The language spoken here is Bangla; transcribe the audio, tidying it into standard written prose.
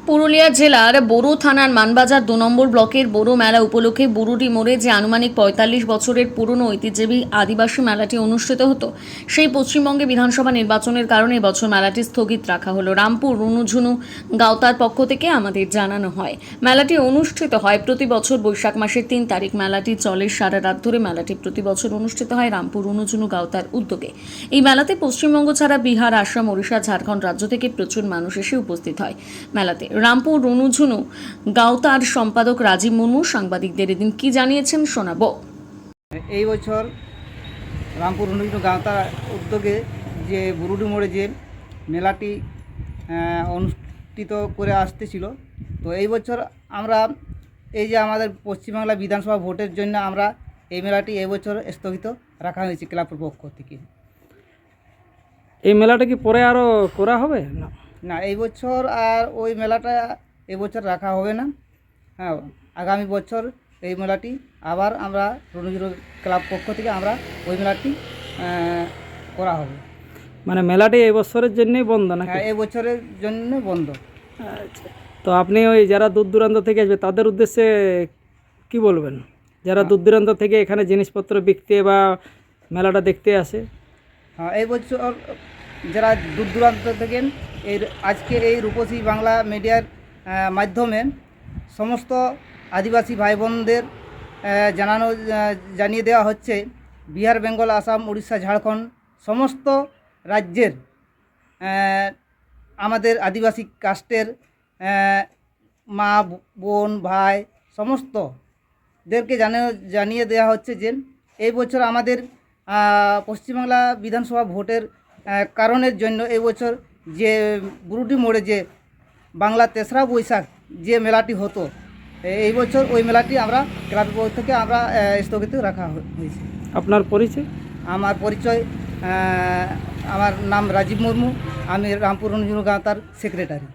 পুরুলিয়া জেলার বোরো থানার মানবাজার ২ নম্বর ব্লকের বোরো মেলা উপলক্ষে বুরুডি মোড়ে যে আনুমানিক ৪৫ বছরের পুরনো ঐতিহ্যবাহী আদিবাসী মেলাটি অনুষ্ঠিত হতো, সেই পশ্চিমবঙ্গে বিধানসভা নির্বাচনের কারণে এবছর মেলাটি স্থগিত রাখা হলো। রামপুর রুনুঝুনু গাঁওতার পক্ষ থেকে আমাদের জানানো হয়, মেলাটি অনুষ্ঠিত হয় প্রতি বছর বৈশাখ মাসের ৩ তারিখ। মেলাটি চলে সারা রাত ধরে। মেলাটি প্রতি বছর অনুষ্ঠিত হয় রামপুর রুনুঝুনু গাঁওতার উদ্যোগে। এই মেলাতে পশ্চিমবঙ্গ ছাড়া বিহার, আসাম, ওড়িশা, ঝাড়খণ্ড রাজ্য থেকে প্রচুর মানুষ এসে উপস্থিত হয়। মেলাতে রামপুর রুনুঝুনু গাঁওতার সম্পাদক রাজীব মুর্মু সাংবাদিকদের এদিন কি জানিয়েছেন শোনাবো। এই বছর রামপুর রুনুঝুনু গাঁওতার উদ্যোগে যে বুরুডি মোড়ে যে মেলাটি অনুষ্ঠিত করে আসতেছিল, তো এই বছর আমরা এই যে আমাদের পশ্চিমবাংলা বিধানসভা ভোটের জন্য আমরা এই মেলাটি এবছর স্থগিত রাখা হয়েছে ক্লাবের পক্ষ থেকে। এই মেলাটা কি পরে আরও করা হবে? না না, এই বছর আর ওই মেলাটা এবছর রাখা হবে না। হ্যাঁ, আগামী বছর এই মেলাটি আবার আমরা রুনুঝুনু ক্লাব পক্ষ থেকে আমরা ওই মেলাটি করা হবে। মানে মেলাটি এই বছরের জন্যই বন্ধ নাকি? হ্যাঁ, এই বছরের জন্য বন্ধ। আচ্ছা, তো আপনি ওই যারা দূর দূরান্ত থেকে আসবে তাদের উদ্দেশ্যে কি বলবেন, যারা দূর দূরান্ত থেকে এখানে জিনিসপত্র বিকতে বা মেলাটা দেখতে আসে? হ্যাঁ, এই বছর যারা দূর দূরান্ত থেকে আজকে এই রূপসী বাংলা মিডিয়ার মাধ্যমে সমস্ত আদিবাসী ভাই বোনদের জানিয়ে দেওয়া হচ্ছে, বিহার, বেঙ্গল, আসাম, উড়িষ্যা, ঝাড়খণ্ড সমস্ত রাজ্যের আমাদের আদিবাসী কাস্টের মা, বোন, ভাই সমস্তদেরকে জানিয়ে দেওয়া হচ্ছে যে এই বছর আমাদের পশ্চিমবাংলা বিধানসভা ভোটের কারণের জন্য এই বছর যে বুরুডি মোড়ে যে বাংলা ৩রা বৈশাখ যে মেলাটি হতো, এই বছর ওই মেলাটি আমরা ক্লাবের পক্ষ থেকে আমরা স্থগিত রাখা হয়েছে। আপনার পরিচয়? আমার পরিচয়, আমার নাম রাজীব মুর্মু, আমি রামপুর রুনুঝুনু গাঁওতার সেক্রেটারি।